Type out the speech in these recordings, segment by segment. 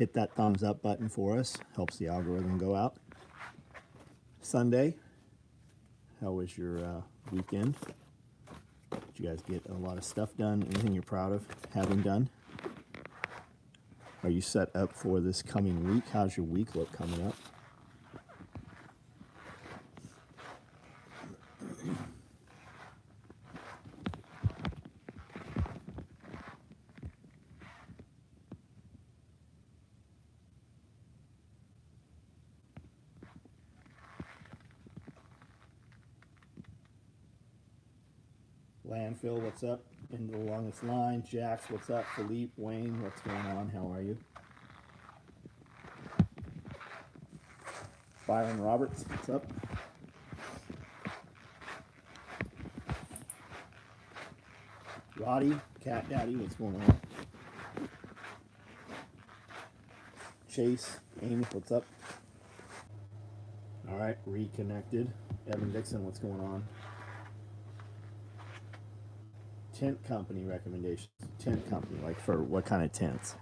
hit that thumbs up button for us. Helps the algorithm go out. Sunday, how was your weekend? Did you guys get a lot of stuff done? Anything you're proud of having done? Are you set up for this coming week? How's your week look coming up? Landfill, what's up? Into the longest line. Jax, what's up? Philippe, Wayne, what's going on? How are you? Byron Roberts, what's up? Roddy, Cat Daddy, what's going on? Chase, Amy, what's up? All right, reconnected. Evan Dixon, what's going on? Tent company recommendations. Tent company, like for what kind of tents?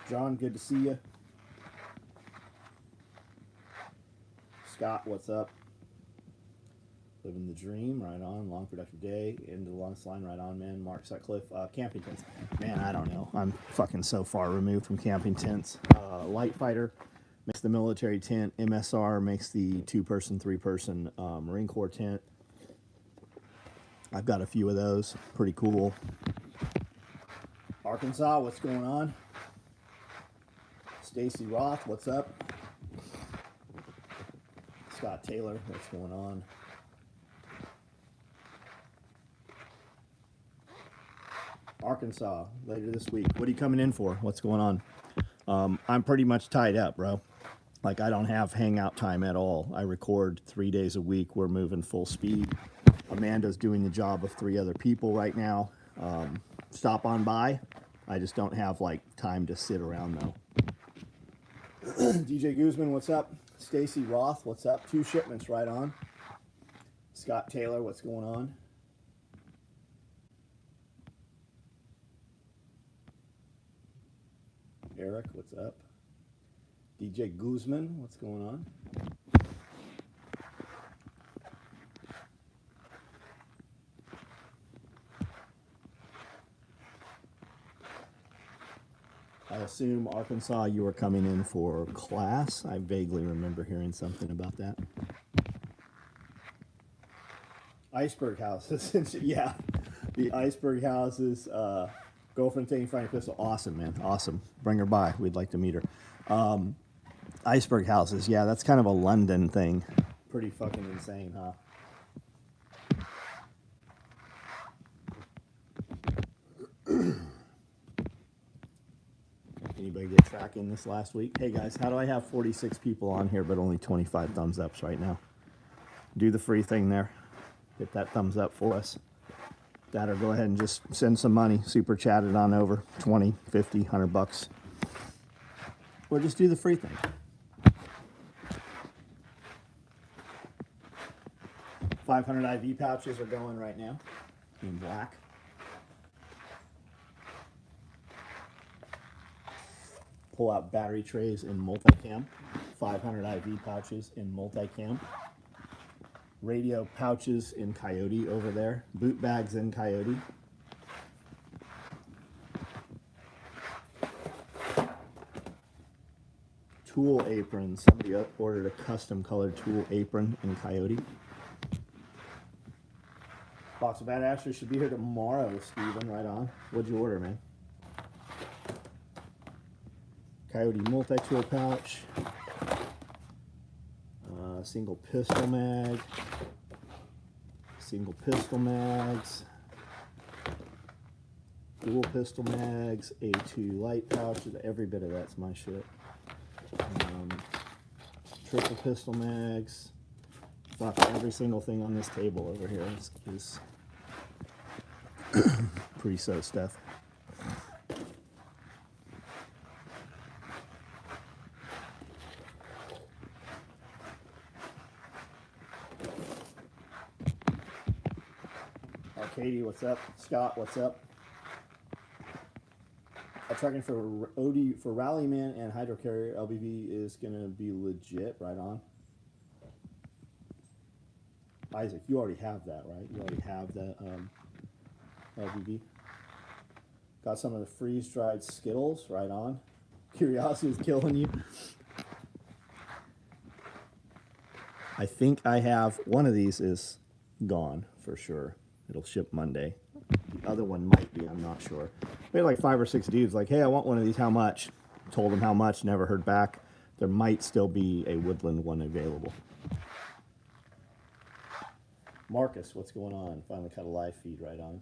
John, good to see you. Scott, what's up? Living the dream, right on. Long productive day. Into the longest line, right on, man. Mark Sutcliffe, camping tents. Man, I don't know. I'm fucking so far removed from camping tents. Light Fighter makes the military tent. MSR makes the 2-person, 3-person Marine Corps tent. I've got a few of those. Pretty cool. Arkansas, what's going on? Stacy Roth, what's up? Scott Taylor, what's going on? Arkansas, later this week. What are you coming in for? What's going on? I'm pretty much tied up, bro. Like, I don't have hangout time at all. I record 3 days a week. We're moving full speed. Amanda's doing the job of 3 other people right now. Stop on by. I just don't have, like, time to sit around, though. DJ Guzman, what's up? Stacy Roth, what's up? 2 shipments, right on. Scott Taylor, what's going on? Eric, what's up? DJ Guzman, what's going on? I assume, Arkansas, you were coming in for class. I vaguely remember hearing something about that. Iceberg houses. Yeah, the iceberg houses. Girlfriend taking finding pistol. Awesome, man. Awesome. Bring her by. We'd like to meet her. Iceberg houses. Yeah, that's kind of a London thing. Pretty fucking insane, huh? Anybody get tracking this last week? Hey guys, how do I have 46 people on here but only 25 thumbs ups right now? Do the free thing there. Hit that thumbs up for us. That, or go ahead and just send some money. Super chat it on over. 20, 50, 100 bucks. Or just do the free thing. 500 IV pouches are going right now in black. Pull out battery trays in multicam. 500 IV pouches in multicam. Radio pouches in Coyote over there. Boot bags in Coyote. Tool aprons. Somebody ordered a custom colored tool apron in Coyote. Box of Bad Ashes should be here tomorrow, Steven. Right on. What'd you order, man? Coyote multi-tool pouch. Single pistol mag. Single pistol mags. Dual pistol mags. A2 light pouch. Every bit of that's my shit. Triple pistol mags. Fuck, every single thing on this table over here is pre-so stuff. Katie, what's up? Scott, what's up? Tracking for OD for Rallyman and Hydrocarrier LBV is gonna be legit. Right on. Isaac, you already have that, right? You already have that LBV. Got some of the freeze-dried Skittles. Right on. Curiosity is killing you. I think I have one of these is gone for sure. It'll ship Monday. The other one might be, I'm not sure. We had like 5 or 6 dudes like, hey, I want one of these, how much? Told them how much, never heard back. There might still be a Woodland one available. Marcus, what's going on? Finally got a live feed right on.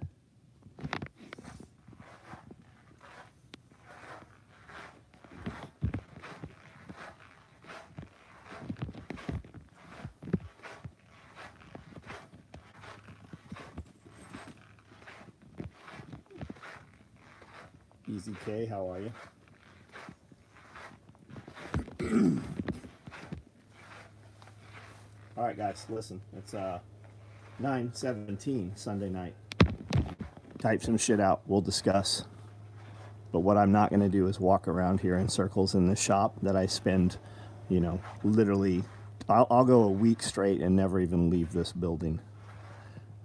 Easy K, how are you? All right, guys, listen. It's 9/17 Sunday night. Type some shit out. We'll discuss. But what I'm not going to do is walk around here in circles in the shop that I spend, you know, literally. I'll go a week straight and never even leave this building.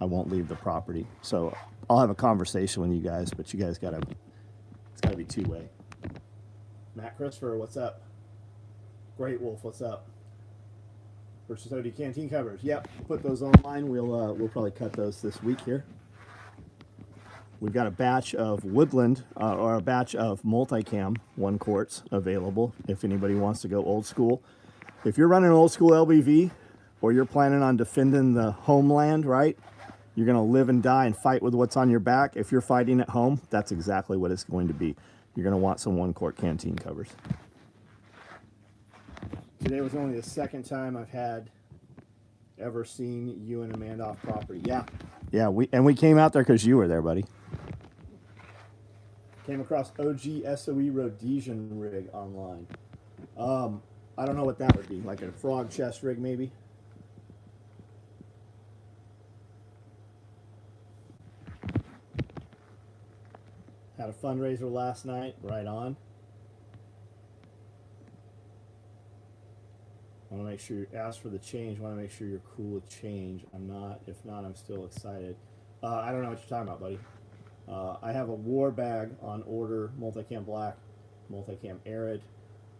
I won't leave the property. So I'll have a conversation with you guys, but you guys gotta. It's gotta be two-way. Matt Christopher, what's up? Great Wolf, what's up? Versus OD canteen covers. Yep, put those online. We'll probably cut those this week here. We've got a batch of Woodland or a batch of multicam 1 quarts available if anybody wants to go old school. If you're running an old school LBV or you're planning on defending the homeland, right? You're going to live and die and fight with what's on your back. If you're fighting at home, that's exactly what it's going to be. You're going to want some 1 quart canteen covers. Today was only the second time I've had ever seen you and Amanda off property. Yeah, we came out there because you were there, buddy. Came across OG SOE Rhodesian rig online. I don't know what that would be. Like a frog chest rig, maybe? Had a fundraiser last night. Right on. I want to make sure you ask for the change. I want to make sure you're cool with change. I'm not. If not, I'm still excited. I don't know what you're talking about, buddy. I have a war bag on order, multicam black, multicam arid.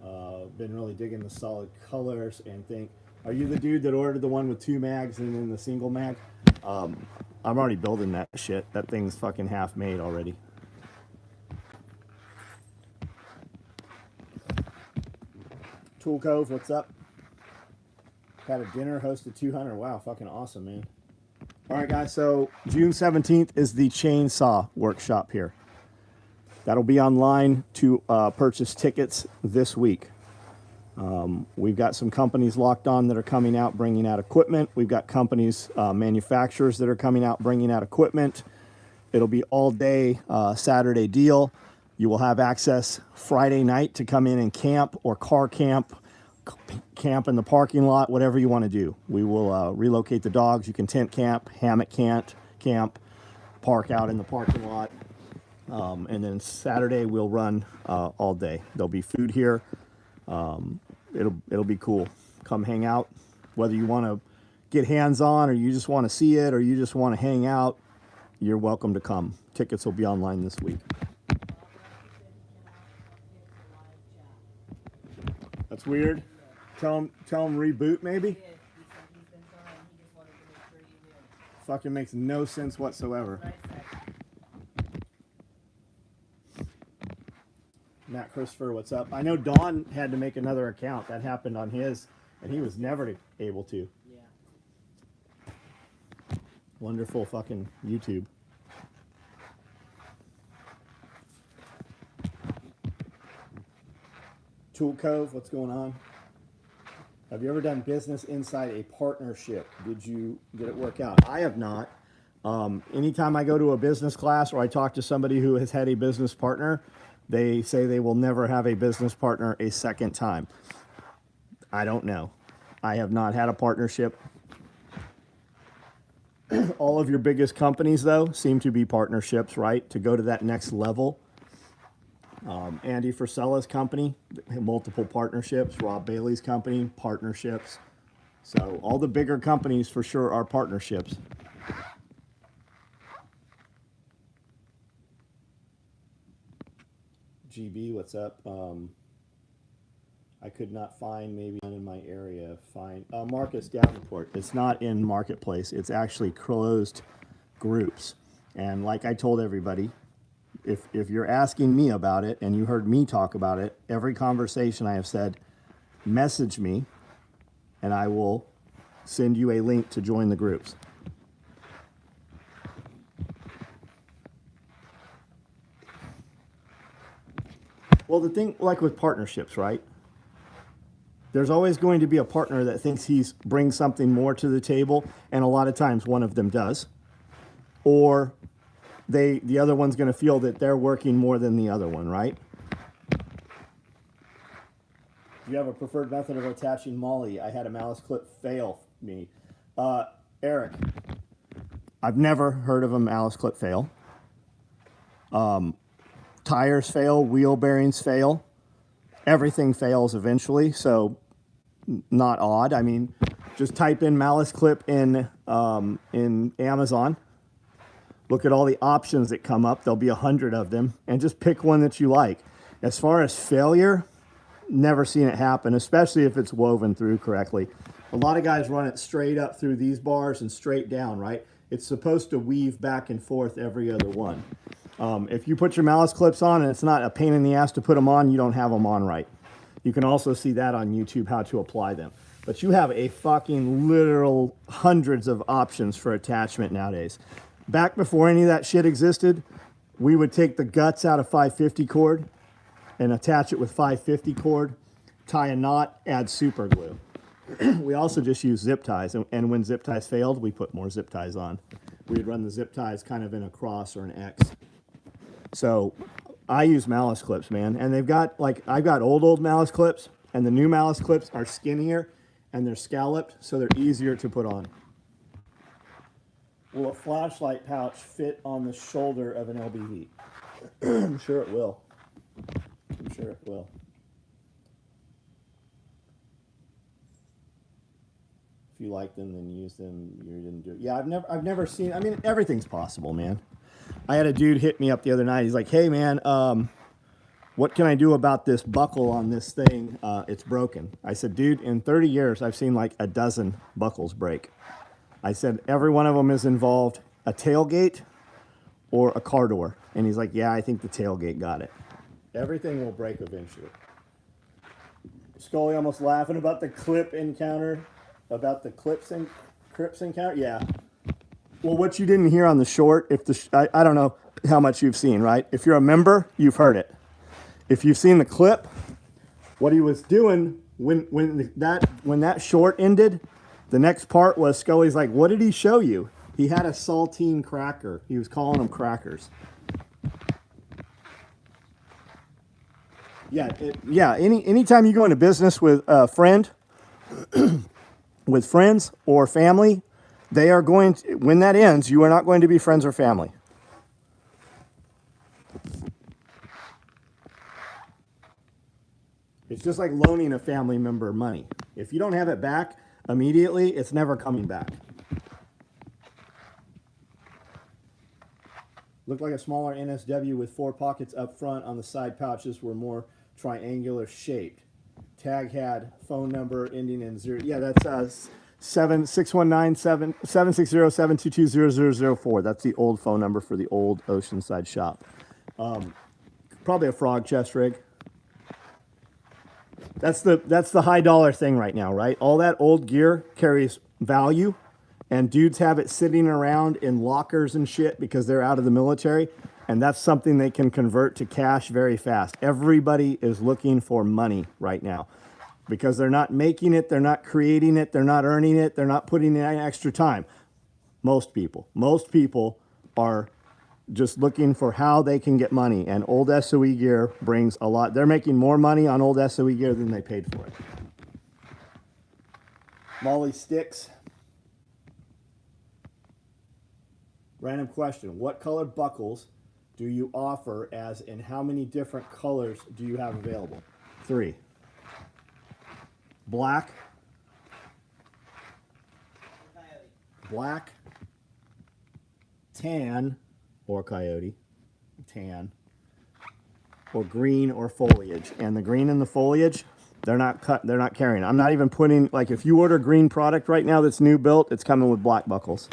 Been really digging the solid colors and think, are you the dude that ordered the one with 2 mags and then the single mag? I'm already building that shit. That thing's fucking half made already. Tool Cove, what's up? Had a dinner, hosted 200. Wow, fucking awesome, man. All right, guys, so June 17th is the chainsaw workshop here. That'll be online to purchase tickets this week. We've got some companies locked on that are coming out, bringing out equipment. We've got companies, manufacturers that are coming out, bringing out equipment. It'll be all day Saturday deal. You will have access Friday night to come in and camp or car camp in the parking lot, whatever you want to do. We will relocate the dogs. You can tent camp, hammock camp, park out in the parking lot. And then Saturday we'll run all day. There'll be food here. It'll be cool. Come hang out. Whether you want to get hands-on or you just want to see it or you just want to hang out, you're welcome to come. Tickets will be online this week. That's weird. Tell him reboot maybe. Fucking makes no sense whatsoever. Matt Christopher, what's up? I know Don had to make another account. That happened on his, and he was never able to. Yeah. Wonderful fucking YouTube. Tool Cove, what's going on? Have you ever done business inside a partnership? Did it work out? I have not. Anytime I go to a business class or I talk to somebody who has had a business partner, they say they will never have a business partner a second time. I don't know. I have not had a partnership. All of your biggest companies, though, seem to be partnerships, right? To go to that next level, Andy Frisella's company, multiple partnerships. Rob Bailey's company, partnerships. So all the bigger companies for sure are partnerships. GB, what's up? I could not find, maybe not in my area. Find Marcus Davenport. It's not in Marketplace. It's actually closed groups. And like I told everybody, if you're asking me about it and you heard me talk about it, every conversation I have said, message me, and I will send you a link to join the groups. Well, the thing, like with partnerships, right? There's always going to be a partner that thinks he's brings something more to the table, and a lot of times one of them does. Or the other one's going to feel that they're working more than the other one, right? Do you have a preferred method of attaching Molly? I had a malice clip fail me. Eric, I've never heard of a malice clip fail. Tires fail, wheel bearings fail. Everything fails eventually, so not odd. I mean, just type in malice clip in Amazon. Look at all the options that come up. There'll be 100 of them, and just pick one that you like. As far as failure, never seen it happen, especially if it's woven through correctly. A lot of guys run it straight up through these bars and straight down, right? It's supposed to weave back and forth every other one. If you put your malice clips on and it's not a pain in the ass to put them on, you don't have them on right. You can also see that on YouTube, how to apply them. But you have a fucking literal hundreds of options for attachment nowadays. Back before any of that shit existed, we would take the guts out of 550 cord and attach it with 550 cord, tie a knot, add super glue. We also just use zip ties, and when zip ties failed, we put more zip ties on. We'd run the zip ties kind of in a cross or an X. So I use malice clips, man, and they've got, like, I've got old malice clips, and the new malice clips are skinnier and they're scalloped, so they're easier to put on. Will a flashlight pouch fit on the shoulder of an LBV? I'm sure it will. I'm sure it will. If you like them, then use them. You didn't do it. Yeah, I've never seen. I mean, everything's possible, man. I had a dude hit me up the other night. He's like, "Hey, man, what can I do about this buckle on this thing? It's broken." I said, "Dude, in 30 years, I've seen like a dozen buckles break." I said, "Every one of them is involved a tailgate or a car door." And he's like, "Yeah, I think the tailgate got it." Everything will break eventually. Scully almost laughing about the clip encounter, about the Crips encounter. Yeah. Well, what you didn't hear on the short, if I don't know how much you've seen, right? If you're a member, you've heard it. If you've seen the clip, what he was doing when that short ended, the next part was Scully's like, "What did he show you?" He had a saltine cracker. He was calling them crackers. Yeah. Anytime you go into business with a friend, with friends or family, they are going to, when that ends, you are not going to be friends or family. It's just like loaning a family member money. If you don't have it back immediately, it's never coming back. Looked like a smaller NSW with 4 pockets up front. On the side pouches were more triangular shaped. Tag had phone number ending in 0. Yeah, that's 760-722-0004. That's the old phone number for the old Oceanside shop. Probably a frog chest rig. That's the high dollar thing right now, right? All that old gear carries value, and dudes have it sitting around in lockers and shit because they're out of the military, and that's something they can convert to cash very fast. Everybody is looking for money right now because they're not making it, they're not creating it, they're not earning it, they're not putting in extra time. Most people are just looking for how they can get money, and old SOE gear brings a lot. They're making more money on old SOE gear than they paid for it. Molly sticks. Random question. What color buckles do you offer, as in how many different colors do you have available? 3. Black, black, tan, or coyote, tan, or green or foliage. And the green and the foliage, they're not carrying. I'm not even putting, like, if you order green product right now that's new built, it's coming with black buckles.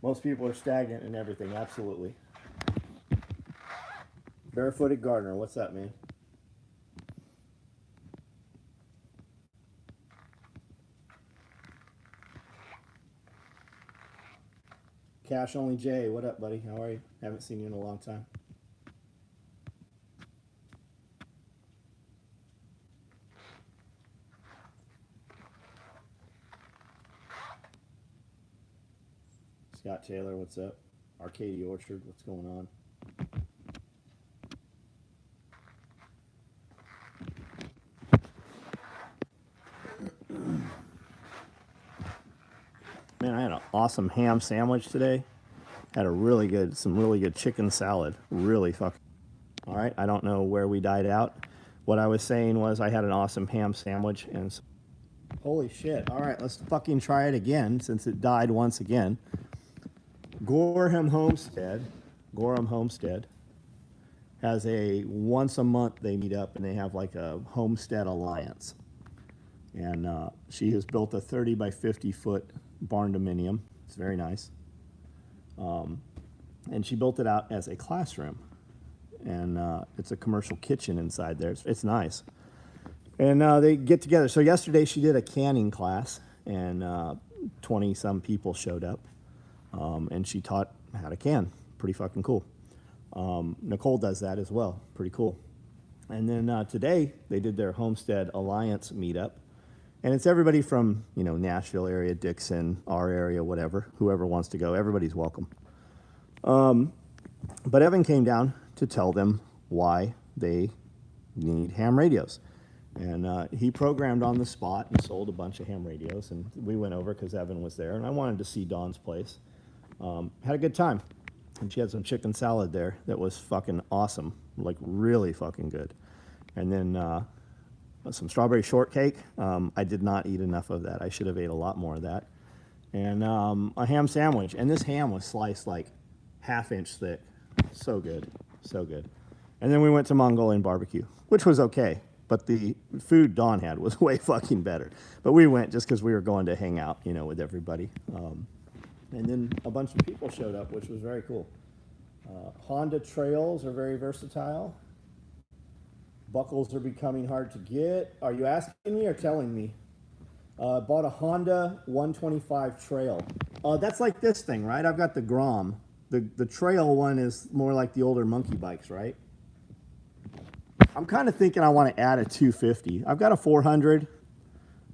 Most people are stagnant in everything, absolutely. Barefooted gardener, what's that mean? Cash Only Jay, what up, buddy? How are you? Haven't seen you in a long time. Scott Taylor, what's up? Arcadia Orchard, what's going on? Man, I had an awesome ham sandwich today. Had some really good chicken salad. Really fucking. All right, I don't know where we died out. What I was saying was I had an awesome ham sandwich and. Holy shit! All right, let's fucking try it again since it died once again. Gorham Homestead has a once a month they meet up and they have like a homestead alliance. And she has built a 30 by 50 foot barn dominium. It's very nice. And she built it out as a classroom. And it's a commercial kitchen inside there. It's nice. And they get together. So yesterday she did a canning class, and 20 some people showed up. And she taught how to can. Pretty fucking cool. Nicole does that as well. Pretty cool. And then today they did their Homestead Alliance meetup. And it's everybody from, Nashville area, Dixon, our area, whatever. Whoever wants to go, everybody's welcome. But Evan came down to tell them why they need ham radios. And he programmed on the spot and sold a bunch of ham radios. And we went over because Evan was there. And I wanted to see Dawn's place. Had a good time. And she had some chicken salad there that was fucking awesome. Like, really fucking good. And then some strawberry shortcake. I did not eat enough of that. I should have ate a lot more of that. And a ham sandwich. And this ham was sliced like half-inch thick. So good. So good. And then we went to Mongolian barbecue, which was okay. But the food Dawn had was way fucking better. But we went just because we were going to hang out, with everybody. And then a bunch of people showed up, which was very cool. Honda Trails are very versatile. Buckles are becoming hard to get. Are you asking me or telling me? Bought a Honda 125 Trail. That's like this thing, right? I've got the Grom. The Trail one is more like the older monkey bikes, right? I'm kind of thinking I want to add a 250. I've got a 400.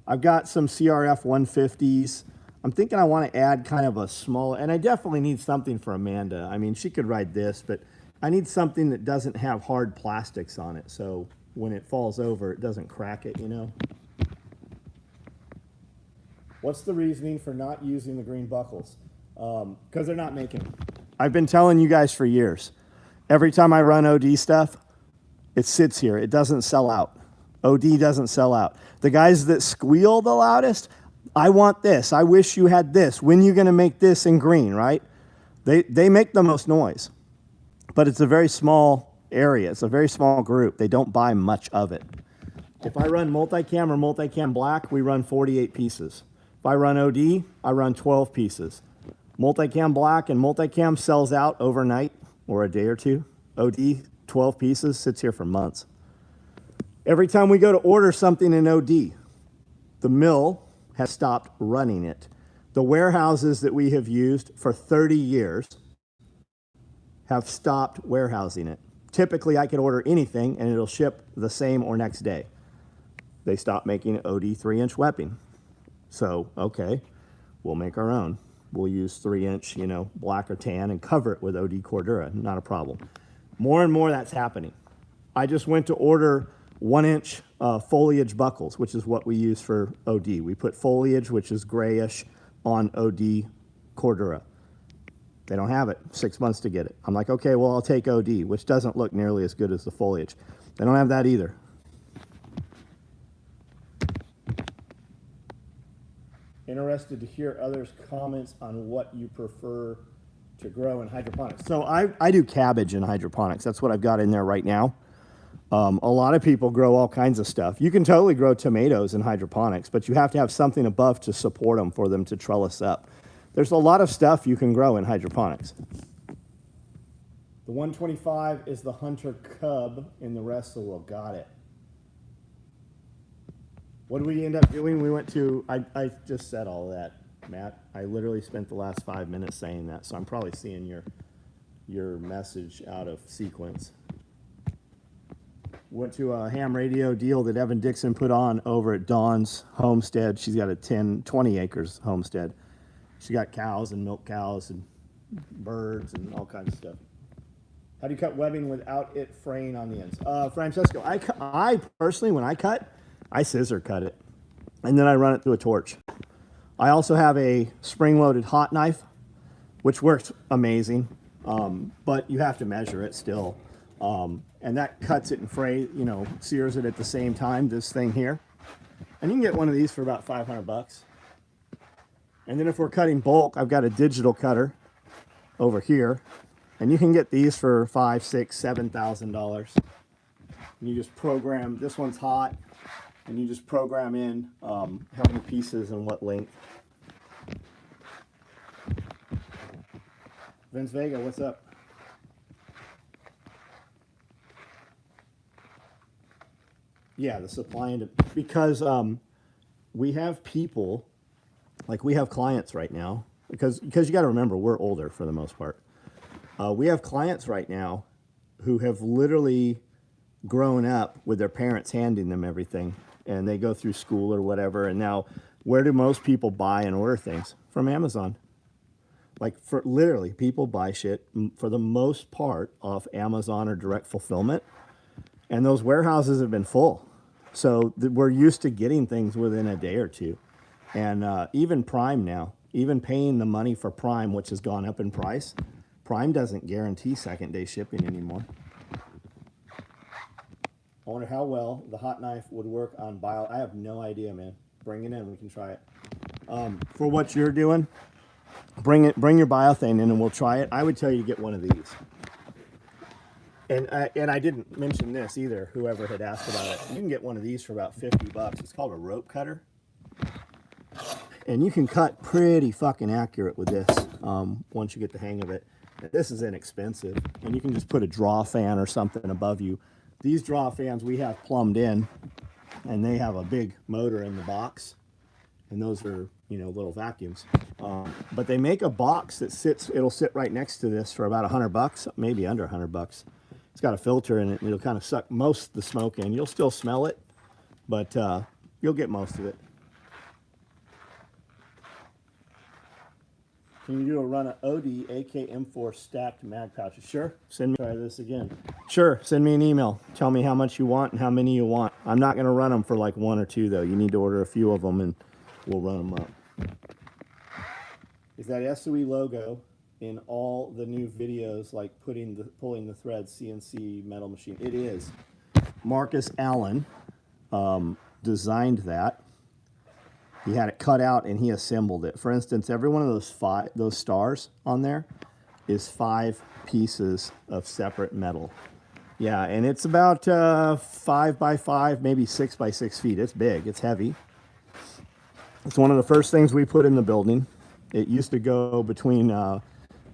I've got some CRF 150s. I'm thinking I want to add kind of a small, and I definitely need something for Amanda. I mean, she could ride this, but I need something that doesn't have hard plastics on it, so when it falls over, it doesn't crack it, What's the reasoning for not using the green buckles? Because they're not making them. I've been telling you guys for years. Every time I run OD stuff, it sits here. It doesn't sell out. OD doesn't sell out. The guys that squeal the loudest, I want this. I wish you had this. When are you going to make this in green, right? They make the most noise. But it's a very small area. It's a very small group. They don't buy much of it. If I run multicam or multicam black, we run 48 pieces. If I run OD, I run 12 pieces. Multicam black and multicam sells out overnight or a day or two. OD, 12 pieces, sits here for months. Every time we go to order something in OD, the mill has stopped running it. The warehouses that we have used for 30 years have stopped warehousing it. Typically, I could order anything and it'll ship the same or next day. They stopped making OD 3-inch webbing. So, okay, we'll make our own. We'll use 3-inch, black or tan and cover it with OD Cordura, not a problem. More and more that's happening. I just went to order 1-inch foliage buckles, which is what we use for OD. We put foliage, which is grayish, on OD Cordura. They don't have it. 6 months to get it. I'm like, okay, well, I'll take OD, which doesn't look nearly as good as the foliage. They don't have that either. Interested to hear others' comments on what you prefer to grow in hydroponics. So I do cabbage in hydroponics. That's what I've got in there right now. A lot of people grow all kinds of stuff. You can totally grow tomatoes in hydroponics, but you have to have something above to support them for them to trellis up. There's a lot of stuff you can grow in hydroponics. The 125 is the Hunter Cub in the rest of the world. Got it. What did we end up doing? We went to, I just said all of that, Matt. I literally spent the last 5 minutes saying that, so I'm probably seeing your message out of sequence. Went to a ham radio deal that Evan Dixon put on over at Dawn's homestead. She's got a 20 acres homestead. She got cows and milk cows and birds and all kinds of stuff. How do you cut webbing without it fraying on the ends? Francesco, I personally, when I cut, I scissor cut it, and then I run it through a torch. I also have a spring-loaded hot knife, which works amazing, but you have to measure it still. And that cuts it and sears it at the same time, this thing here. And you can get one of these for about $500. And then if we're cutting bulk, I've got a digital cutter over here, and you can get these for $5,000, $6,000, $7,000. And you just program, this one's hot, and you just program in how many pieces and what length. Vince Vega, what's up? Yeah, the supply and because we have people, like we have clients right now, because you got to remember we're older for the most part. We have clients right now who have literally grown up with their parents handing them everything, and they go through school or whatever. And now, where do most people buy and order things? From Amazon. Like, for literally, people buy shit for the most part off Amazon or direct fulfillment, and those warehouses have been full. So we're used to getting things within a day or two. And even Prime now, even paying the money for Prime, which has gone up in price, Prime doesn't guarantee second day shipping anymore. I wonder how well the hot knife would work on bio. I have no idea, man. Bring it in, we can try it. For what you're doing, bring your biothane in and we'll try it. I would tell you to get one of these. And I didn't mention this either, whoever had asked about it. You can get one of these for about $50. It's called a rope cutter. And you can cut pretty fucking accurate with this once you get the hang of it. This is inexpensive. And you can just put a draw fan or something above you. These draw fans we have plumbed in, and they have a big motor in the box. And those are, little vacuums. But they make a box that it'll sit right next to this for about $100, maybe under $100. It's got a filter in it, and it'll kind of suck most of the smoke in. You'll still smell it, but you'll get most of it. Can you do a run of OD AK-M4 stacked mag pouches? Sure. Try this again. Sure. Send me an email. Tell me how much you want and how many you want. I'm not going to run them for like 1 or 2 though. You need to order a few of them, and we'll run them up. Is that SOE logo in all the new videos, like pulling the threads, CNC metal machine? It is. Marcus Allen designed that. He had it cut out and he assembled it. For instance, every one of those stars on there is 5 pieces of separate metal. Yeah, and it's about 5 by 5, maybe 6 by 6 feet. It's big. It's heavy. It's one of the first things we put in the building. It used to go between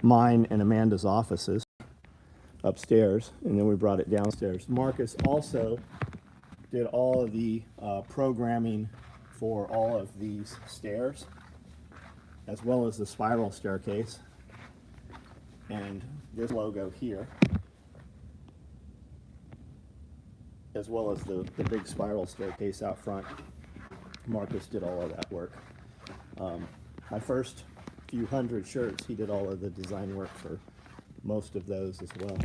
mine and Amanda's offices upstairs, and then we brought it downstairs. Marcus also did all of the programming for all of these stairs, as well as the spiral staircase, and this logo here, as well as the big spiral staircase out front. Marcus did all of that work. My first few hundred shirts, he did all of the design work for most of those as well.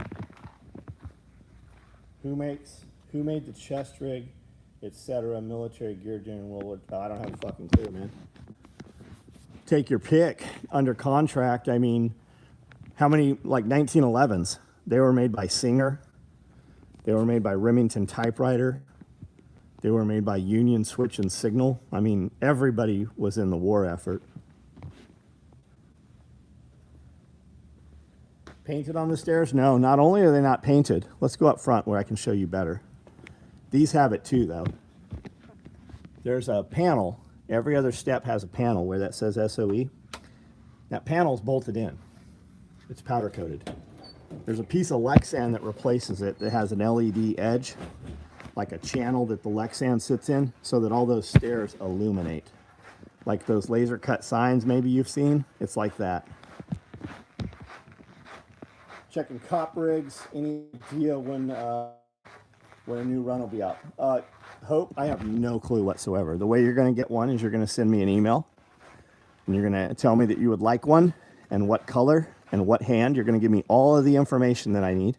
Who made the chest rig, etc., military gear during World War II? I don't have a fucking clue, man. Take your pick. Under contract, I mean, How many, like 1911s? They were made by Singer. They were made by Remington Typewriter. They were made by Union Switch and Signal. I mean, everybody was in the war effort. Painted on the stairs? No, not only are they not painted. Let's go up front where I can show you better. These have it too, though. There's a panel. Every other step has a panel where that says SOE. That panel's bolted in. It's powder coated. There's a piece of Lexan that replaces it that has an LED edge, like a channel that the Lexan sits in, so that all those stairs illuminate. Like those laser cut signs maybe you've seen, it's like that. Checking cop rigs, any idea when a new run will be out? Hope, I have no clue whatsoever. The way you're gonna get one is you're gonna send me an email, and you're gonna tell me that you would like one, and what color, and what hand. You're gonna give me all of the information that I need,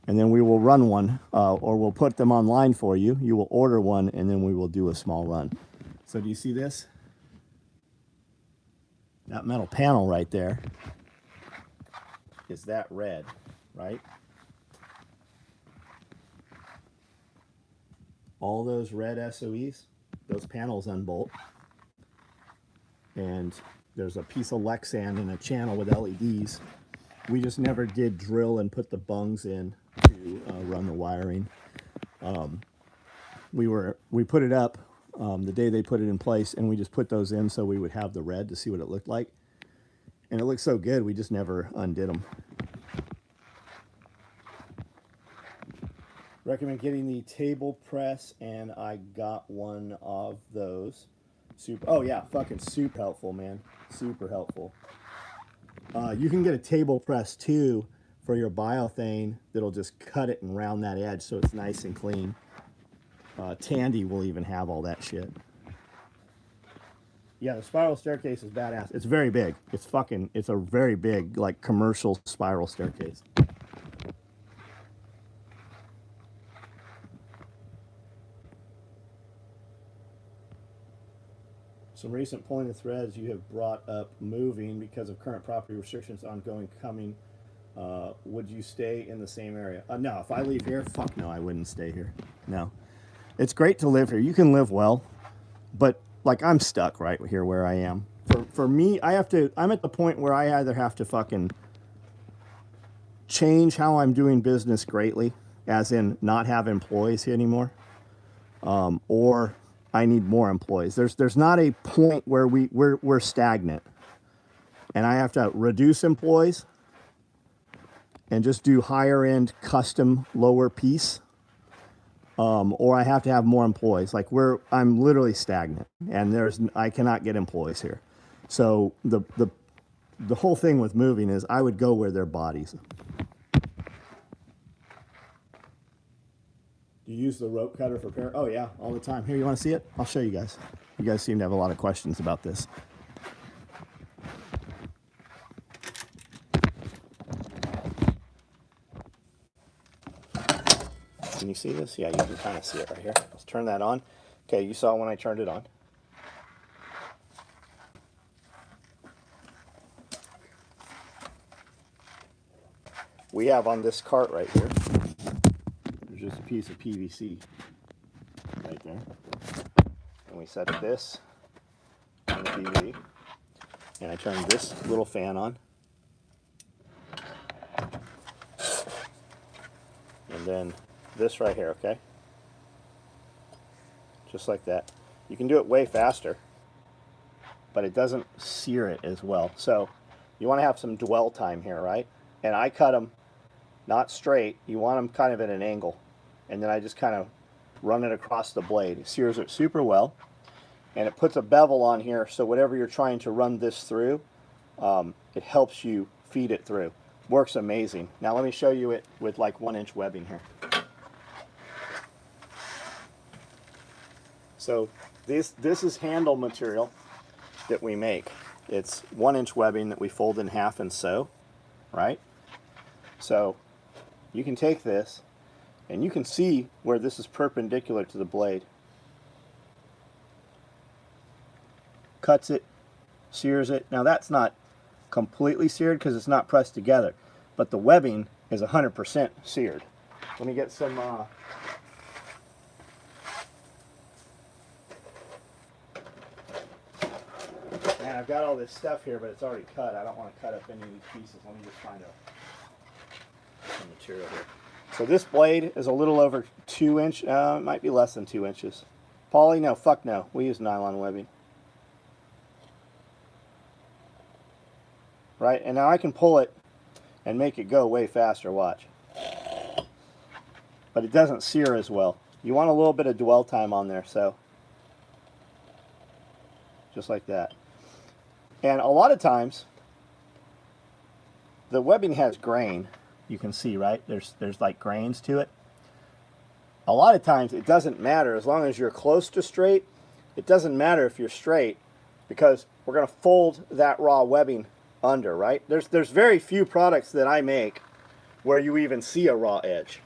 and then we will run one, or we'll put them online for you. You will order one, and then we will do a small run. So do you see this? That metal panel right there is that red, right? All those red SOEs, those panels unbolt. And there's a piece of Lexan and a channel with LEDs. We just never did drill and put the bungs in to run the wiring. We put it up the day they put it in place, and we just put those in so we would have the red to see what it looked like. And it looked so good, we just never undid them. Recommend getting the table press, and I got one of those. Super, oh yeah, fucking super helpful, man. Super helpful. You can get a table press too for your biothane that'll just cut it and round that edge so it's nice and clean. Tandy will even have all that shit. Yeah, the spiral staircase is badass. It's very big. It's a very big, like, commercial spiral staircase. Some recent pulling of threads you have brought up moving because of current property restrictions ongoing coming. Would you stay in the same area? No, if I leave here, fuck no, I wouldn't stay here. No. It's great to live here. You can live well, but like I'm stuck right here where I am. For me, I'm at the point where I either have to fucking change how I'm doing business greatly, as in not have employees here anymore, or I need more employees. There's not a point where we're stagnant, and I have to reduce employees and just do higher end custom lower piece, or I have to have more employees. Like I'm literally stagnant, and I cannot get employees here. So the whole thing with moving is I would go where their bodies. You use the rope cutter for repair? Oh yeah, all the time. Here, you want to see it? I'll show you guys. You guys seem to have a lot of questions about this. Can you see this? Yeah, you can kind of see it right here. Let's turn that on. Okay, you saw when I turned it on. We have on this cart right here, there's just a piece of PVC right there. And we set this on the TV. And I turn this little fan on. And then this right here, okay? Just like that. You can do it way faster, but it doesn't sear it as well. So you want to have some dwell time here, right? And I cut them not straight. You want them kind of at an angle. And then I just kind of run it across the blade. It sears it super well. And it puts a bevel on here, so whatever you're trying to run this through, it helps you feed it through. Works amazing. Now let me show you it with like 1-inch webbing here. So this is handle material that we make. It's 1-inch webbing that we fold in half and sew, right? So you can take this and you can see where this is perpendicular to the blade. Cuts it, sears it. Now that's not completely seared because it's not pressed together, but the webbing is 100% seared. Let me get some man, I've got all this stuff here, but it's already cut. I don't want to cut up any of these pieces. Let me just find some material here. So this blade is a little over 2 inch, it might be less than 2 inches. Poly, no, fuck no. We use nylon webbing. Right, and now I can pull it and make it go way faster, watch. But it doesn't sear as well. You want a little bit of dwell time on there, so. Just like that. And a lot of times, the webbing has grain. You can see, right? There's like grains to it. A lot of times it doesn't matter as long as you're close to straight. It doesn't matter if you're straight because we're going to fold that raw webbing under, right? There's very few products that I make where you even see a raw edge.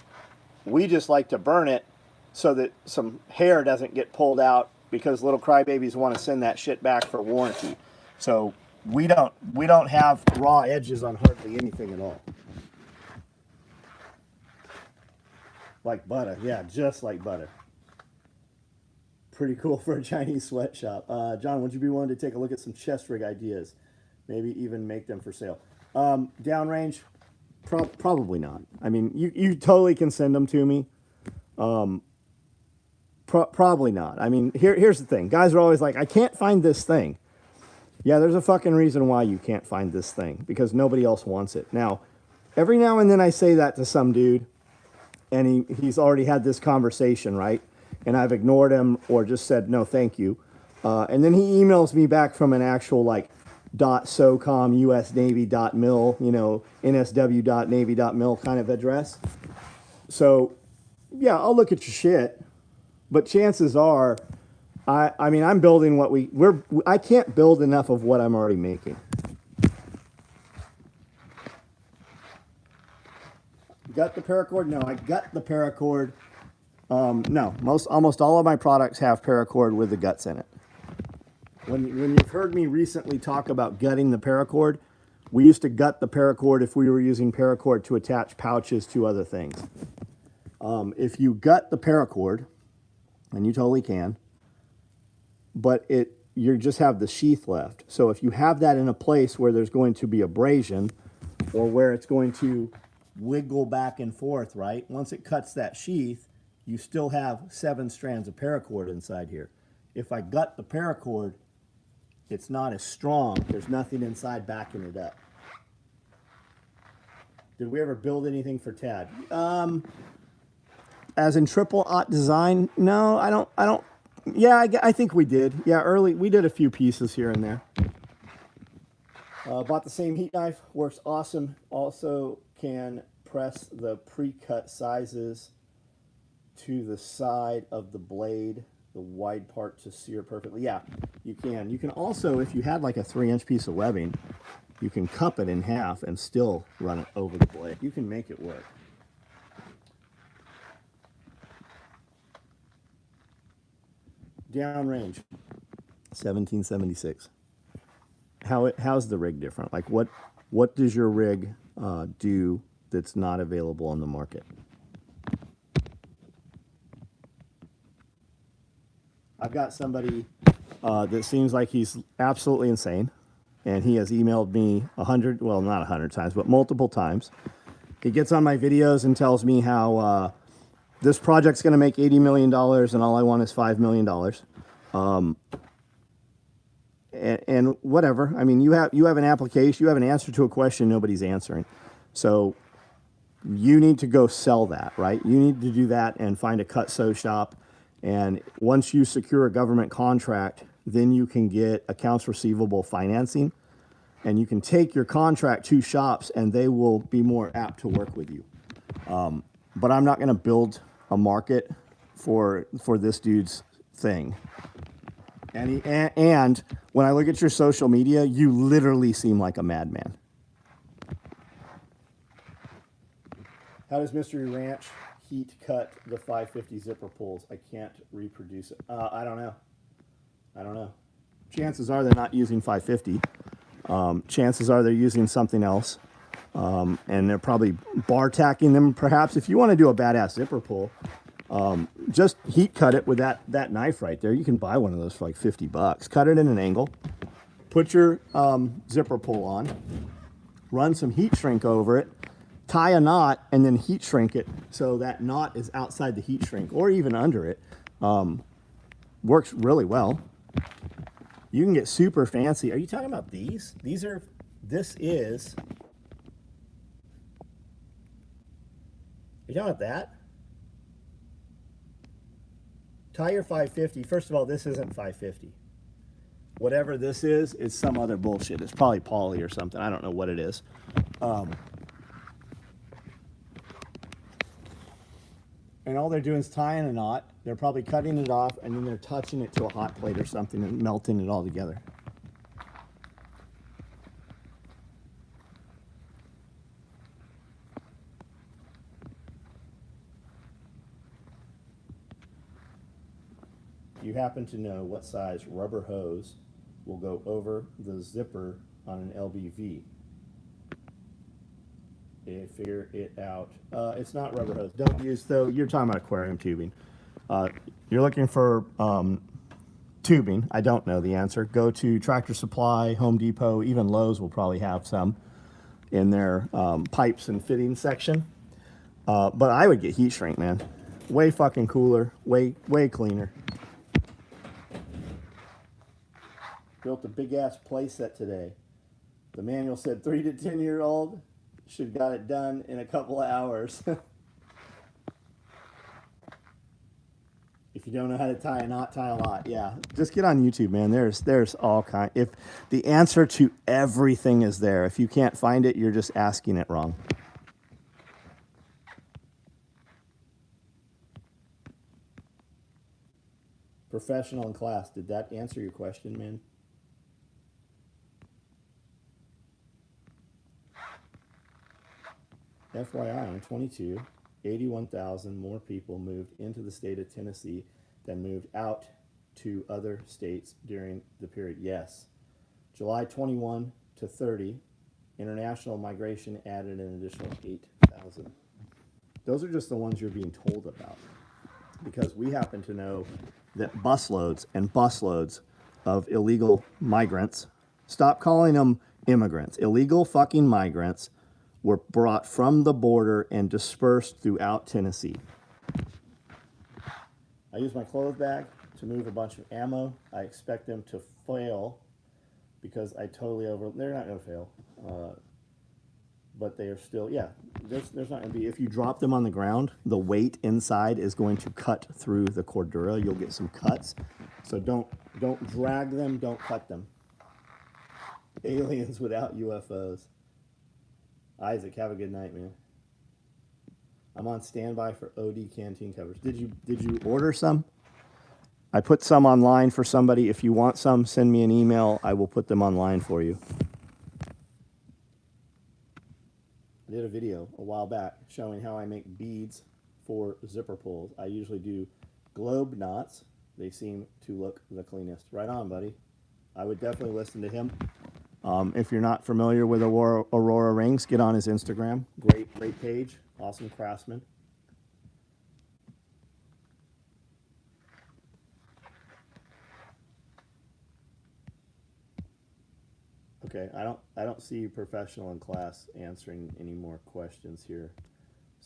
We just like to burn it so that some hair doesn't get pulled out because little crybabies want to send that shit back for warranty. So we don't have raw edges on hardly anything at all. Like butter, yeah, just like butter. Pretty cool for a Chinese sweatshop. John, would you be willing to take a look at some chest rig ideas? Maybe even make them for sale. Downrange, probably not. I mean, you totally can send them to me. Probably not. I mean, here's the thing. Guys are always like, I can't find this thing. Yeah, there's a fucking reason why you can't find this thing. Because nobody else wants it. Now, every now and then I say that to some dude. And he's already had this conversation, right? And I've ignored him or just said, no, thank you. And then he emails me back from an actual, like, .socom usnavy.mil, you know, nsw.navy.mil kind of address. So, yeah, I'll look at your shit. But chances are, I mean, I'm building what I can't build enough of what I'm already making. Gut the paracord? No, I gut the paracord. No, almost all of my products have paracord with the guts in it. When you've heard me recently talk about gutting the paracord, we used to gut the paracord if we were using paracord to attach pouches to other things. If you gut the paracord, and you totally can, but you just have the sheath left. So if you have that in a place where there's going to be abrasion or where it's going to wiggle back and forth, right? Once it cuts that sheath, you still have 7 strands of paracord inside here. If I gut the paracord, it's not as strong. There's nothing inside backing it up. Did we ever build anything for Tad? As in triple aught design? No, I don't. Yeah, I think we did. Yeah, early, we did a few pieces here and there. Bought the same heat knife, works awesome. Also can press the pre-cut sizes to the side of the blade, the wide part to sear perfectly. Yeah, you can. You can also, if you had like a 3-inch piece of webbing, you can cup it in half and still run it over the blade. You can make it work. Downrange, 1776. How's the rig different? Like what does your rig do that's not available on the market? I've got somebody that seems like he's absolutely insane, and he has emailed me 100, well, not 100 times, but multiple times. He gets on my videos and tells me how this project's going to make $80 million and all I want is $5 million. And whatever. I mean, you have an application, you have an answer to a question nobody's answering. So you need to go sell that, right? You need to do that and find a cut sew shop. And once you secure a government contract, then you can get accounts receivable financing. And you can take your contract to shops and they will be more apt to work with you. But I'm not going to build a market for this dude's thing. And when I look at your social media, you literally seem like a madman. How does Mystery Ranch heat cut the 550 zipper pulls? I can't reproduce it. I don't know. Chances are they're not using 550. Chances are they're using something else. And they're probably bar tacking them, perhaps. If you want to do a badass zipper pull, just heat cut it with that knife right there. You can buy one of those for like $50. Cut it in an angle. Put your zipper pull on. Run some heat shrink over it. Tie a knot and then heat shrink it so that knot is outside the heat shrink or even under it. Works really well. You can get super fancy. Are you talking about these? This is... You talking about that? Tie your 550. First of all, this isn't 550. Whatever this is some other bullshit. It's probably poly or something. I don't know what it is. And all they're doing is tying a knot. They're probably cutting it off, and then they're touching it to a hot plate or something and melting it all together. You happen to know what size rubber hose will go over the zipper on an LBV? Figure it out. It's not rubber hose. Don't use, though, you're talking about aquarium tubing. You're looking for tubing. I don't know the answer. Go to Tractor Supply, Home Depot, even Lowe's will probably have some in their pipes and fittings section. But I would get heat shrink, man. Way fucking cooler, way cleaner. Built a big ass play set today. The manual said 3 to 10 year old should got it done in a couple of hours. If you don't know how to tie a knot, tie a lot. Yeah, just get on YouTube, man. There's all kind. If the answer to everything is there, if you can't find it, you're just asking it wrong. Professional in class. Did that answer your question, man? FYI, I'm 22. 81,000 more people moved into the state of Tennessee than moved out to other states during the period. Yes. July 21 to 30, international migration added an additional 8,000. Those are just the ones you're being told about, because we happen to know that busloads and busloads of illegal migrants, stop calling them immigrants, illegal fucking migrants, were brought from the border and dispersed throughout Tennessee. I use my clothes bag to move a bunch of ammo. I expect them to fail because I totally they're not going to fail. But they are still, yeah, there's not going to be, if you drop them on the ground, the weight inside is going to cut through the cordura. You'll get some cuts. So don't drag them, don't cut them. Aliens without UFOs. Isaac, have a good night, man. I'm on standby for OD canteen covers. Did you order some? I put some online for somebody. If you want some, send me an email. I will put them online for you. I did a video a while back showing how I make beads for zipper pulls. I usually do globe knots. They seem to look the cleanest. Right on, buddy. I would definitely listen to him. If you're not familiar with Aurora Rings, get on his Instagram. Great page. Awesome craftsman. Okay, I don't see professional in class answering any more questions here.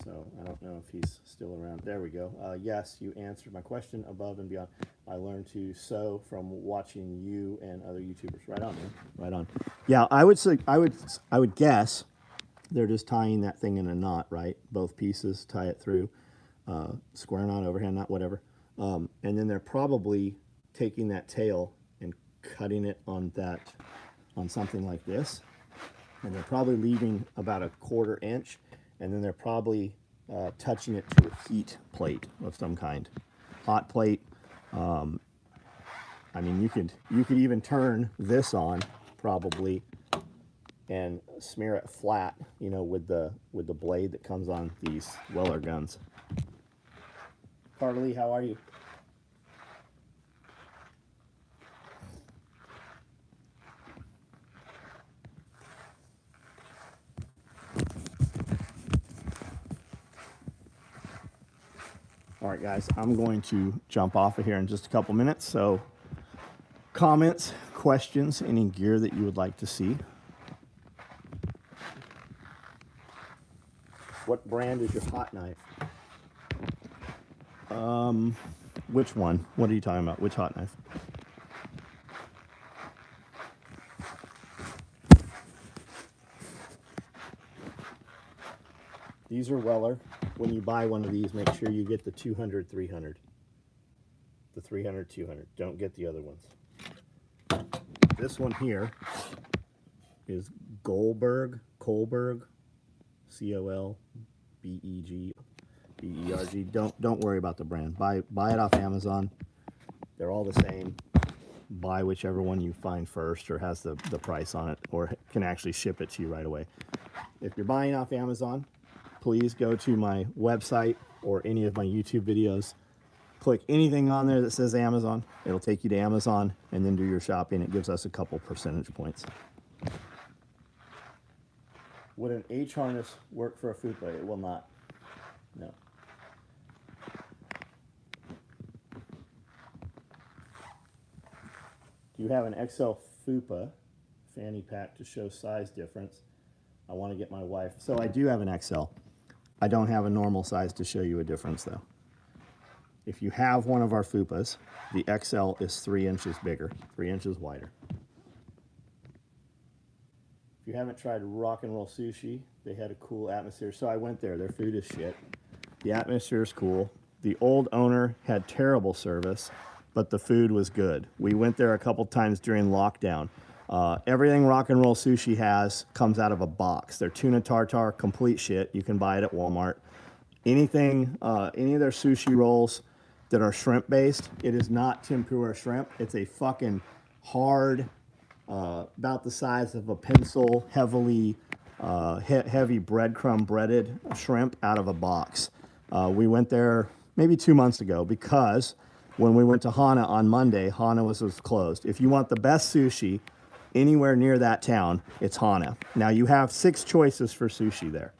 So I don't know if he's still around. There we go. Yes, you answered my question above and beyond. I learned to sew from watching you and other YouTubers. Right on, man. Right on. Yeah, I would guess they're just tying that thing in a knot, right? Both pieces, tie it through, square knot, overhand knot, whatever. And then they're probably taking that tail and cutting it on something like this. And they're probably leaving about a 1/4 inch. And then they're probably touching it to a heat plate of some kind. Hot plate. I mean, you could even turn this on probably and smear it flat, you know, with the blade that comes on these Weller guns. Carly, how are you? All right, guys, I'm going to jump off of here in just a couple minutes. So comments, questions, any gear that you would like to see. What brand is your hot knife? Which one? What are you talking about? Which hot knife? These are Weller. When you buy one of these, make sure you get the 200, 300. The 300, 200. Don't get the other ones. This one here is Kohlberg, C-O-L-B-E-G, B-E-R-G. Don't worry about the brand. Buy it off Amazon. They're all the same. Buy whichever one you find first or has the price on it or can actually ship it to you right away. If you're buying off Amazon, please go to my website or any of my YouTube videos. Click anything on there that says Amazon. It'll take you to Amazon and then do your shopping. It gives us a couple percentage points. Would an H harness work for a Fupa? It will not. No. Do you have an XL Fupa fanny pack to show size difference? I want to get my wife. So I do have an XL. I don't have a normal size to show you a difference though. If you have one of our Fupas, the XL is 3 inches bigger, 3 inches wider. If you haven't tried Rock and Roll Sushi, they had a cool atmosphere. So I went there. Their food is shit. The atmosphere is cool. The old owner had terrible service, but the food was good. We went there a couple times during lockdown. Everything Rock and Roll Sushi has comes out of a box. Their tuna tartare, complete shit. You can buy it at Walmart. Anything, any of their sushi rolls that are shrimp based, it is not tempura shrimp. It's a fucking hard, about the size of a pencil, heavy breadcrumb breaded shrimp out of a box. We went there maybe 2 months ago because when we went to Hana on Monday, Hana was closed. If you want the best sushi anywhere near that town, it's Hana. Now you have 6 choices for sushi there.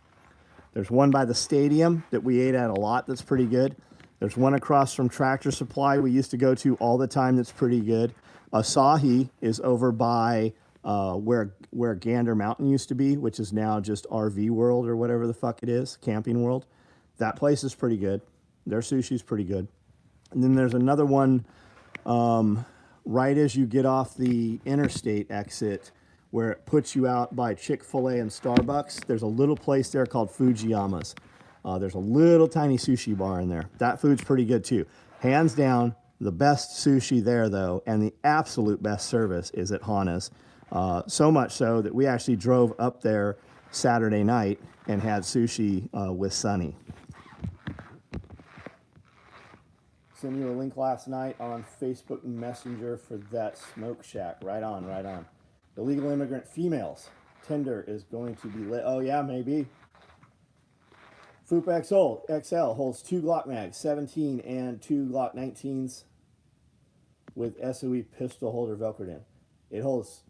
There's one by the stadium that we ate at a lot that's pretty good. There's one across from Tractor Supply we used to go to all the time that's pretty good. Asahi is over by where Gander Mountain used to be, which is now just RV World or whatever the fuck it is, Camping World. That place is pretty good. Their sushi's pretty good. And then there's another one right as you get off the interstate exit where it puts you out by Chick-fil-A and Starbucks. There's a little place there called Fujiyama's. There's a little tiny sushi bar in there. That food's pretty good too. Hands down, the best sushi there though, and the absolute best service is at Hana's. So much so that we actually drove up there Saturday night and had sushi with Sunny. Sent you a link last night on Facebook Messenger for that smoke shack. Right on, right on. Illegal immigrant females. Tinder is going to be lit. Oh yeah, maybe. Fupa XL holds 2 Glock mags, 17 and 2 Glock 19s with SOE pistol holder velcroed in. It holds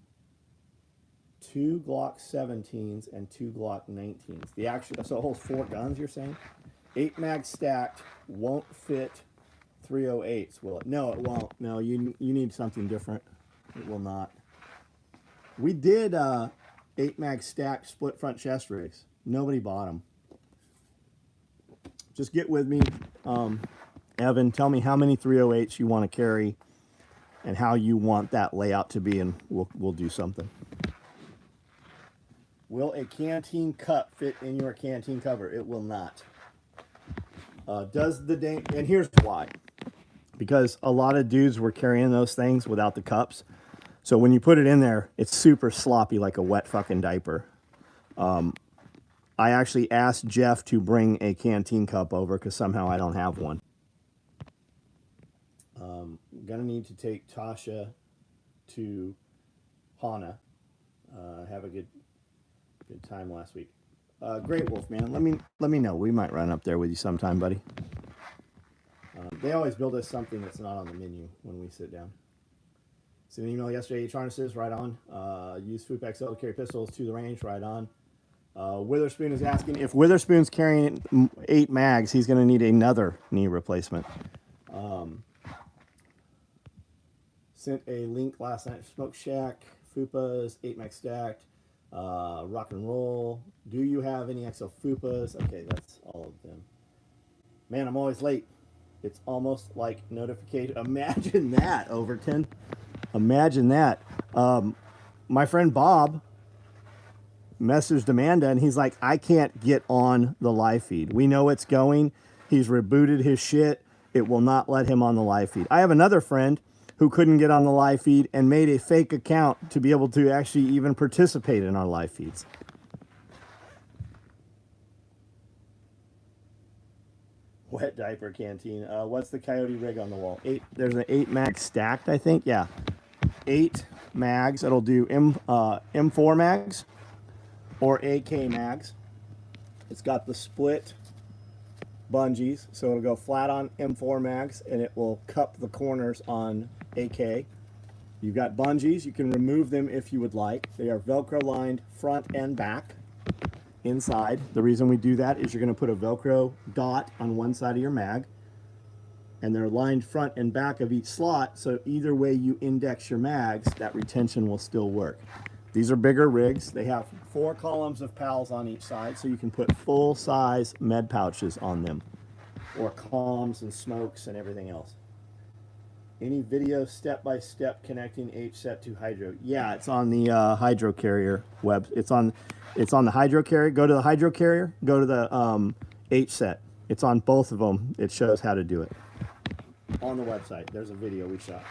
2 Glock 17s and 2 Glock 19s. The actual, so it holds 4 guns, you're saying? 8 mags stacked, won't fit 308s, will it? No, it won't. No, you need something different. It will not. We did 8 mag stacked split front chest rigs. Nobody bought them. Just get with me, Evan. Tell me how many 308s you want to carry, and how you want that layout to be, and we'll do something. Will a canteen cup fit in your canteen cover? It will not. And here's why. Because a lot of dudes were carrying those things without the cups. So when you put it in there, it's super sloppy like a wet fucking diaper. I actually asked Jeff to bring a canteen cup over because somehow I don't have one. Gonna need to take Tasha to Hana. Have a good time last week. Great Wolf, man. Let me know. We might run up there with you sometime, buddy. They always build us something that's not on the menu when we sit down. Sent an email yesterday. H harnesses, right on. Use Fupa XL to carry pistols to the range, right on. Witherspoon is asking if Witherspoon's carrying 8 mags, he's going to need another knee replacement. Sent a link last night. Smoke Shack, Fupas, 8 mag stacked, rock and roll. Do you have any XL Fupas? Okay, that's all of them. Man, I'm always late. It's almost like notification. Imagine that, Overton. Imagine that. My friend Bob messaged Amanda and he's like, I can't get on the live feed. We know it's going. He's rebooted his shit. It will not let him on the live feed. I have another friend who couldn't get on the live feed and made a fake account to be able to actually even participate in our live feeds. Wet diaper canteen. What's the Coyote rig on the wall? 8. There's an 8 mag stacked, I think. Yeah, 8 mags. It'll do M4 mags or AK mags. It's got the split bungees, so it'll go flat on M4 mags and it will cup the corners on AK. You've got bungees. You can remove them if you would like. They are Velcro lined front and back. Inside, the reason we do that is you're going to put a Velcro dot on one side of your mag, and they're lined front and back of each slot, so either way you index your mags, that retention will still work. These are bigger rigs. They have 4 columns of pals on each side, so you can put full-size med pouches on them, or comms and smokes and everything else. Any video step-by-step connecting H-set to Hydro? Yeah, it's on the Hydro Carrier web. It's on the Hydro Carrier. Go to the Hydro Carrier. Go to the H-set. It's on both of them. It shows how to do it on the website. There's a video we shot.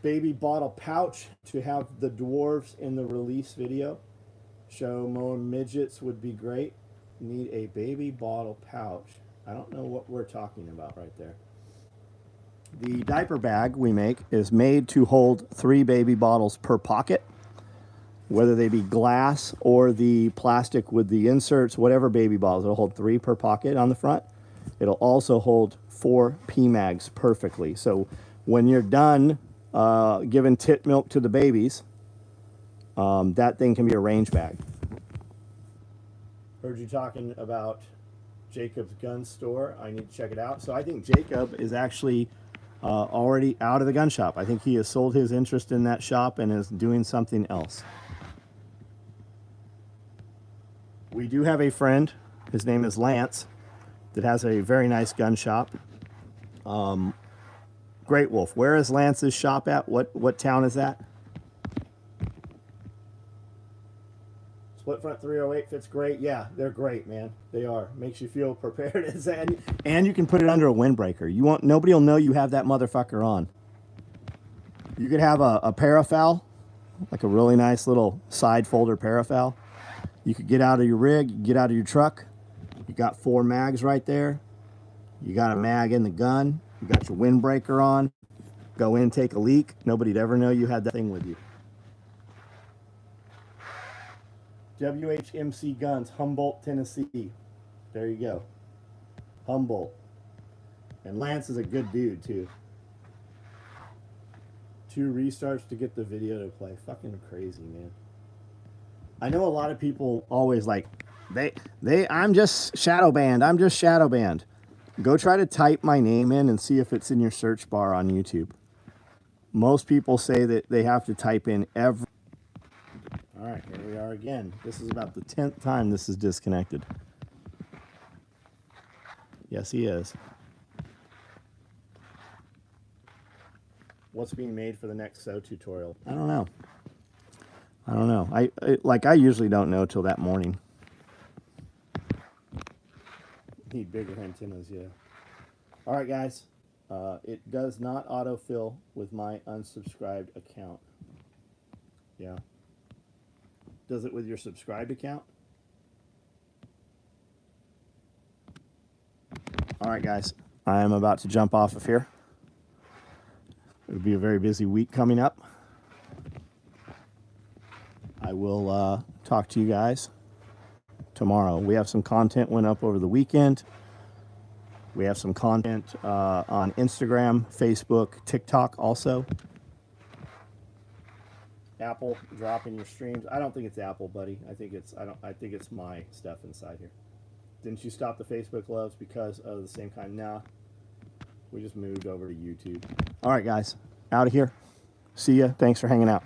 Baby bottle pouch to have the dwarves in the release video. Show more midgets would be great. Need a baby bottle pouch. I don't know what we're talking about right there. The diaper bag we make is made to hold 3 baby bottles per pocket, whether they be glass or the plastic with the inserts, whatever baby bottles. It'll hold 3 per pocket on the front. It'll also hold 4 PMags perfectly. So when you're done giving tit milk to the babies, that thing can be a range bag. Heard you talking about Jacob's gun store. I need to check it out. So I think Jacob is actually already out of the gun shop. I think he has sold his interest in that shop and is doing something else. We do have a friend, his name is Lance, that has a very nice gun shop. Great Wolf. Where is Lance's shop at? What town is that? Split front 308 fits great. Yeah, they're great, man. They are. Makes you feel prepared. And you can put it under a windbreaker. Nobody will know you have that motherfucker on. You could have a parafoul, like a really nice little side folder parafoul. You could get out of your rig, get out of your truck. You got 4 mags right there. You got a mag in the gun. You got your windbreaker on. Go in, take a leak. Nobody'd ever know you had that thing with you. WHMC Guns, Humboldt, Tennessee. There you go. Humboldt. And Lance is a good dude, too. 2 restarts to get the video to play. Fucking crazy, man. I know a lot of people always like, I'm just shadow banned. I'm just shadow banned. Go try to type my name in and see if it's in your search bar on YouTube. Most people say that they have to type in every... All right, here we are again. This is about the 10th time this is disconnected. Yes, he is. What's being made for the next SO tutorial? I don't know. I usually don't know till that morning. Need bigger antennas, yeah. All right, guys. It does not autofill with my unsubscribed account. Yeah. Does it with your subscribed account? All right, guys. I am about to jump off of here. It'll be a very busy week coming up. I will talk to you guys tomorrow. We have some content went up over the weekend. We have some content on Instagram, Facebook, TikTok also. Apple dropping your streams. I don't think it's Apple, buddy. I think it's my stuff inside here. Didn't you stop the Facebook loves because of the same kind? Nah. We just moved over to YouTube. All right, guys. Out of here. See ya. Thanks for hanging out.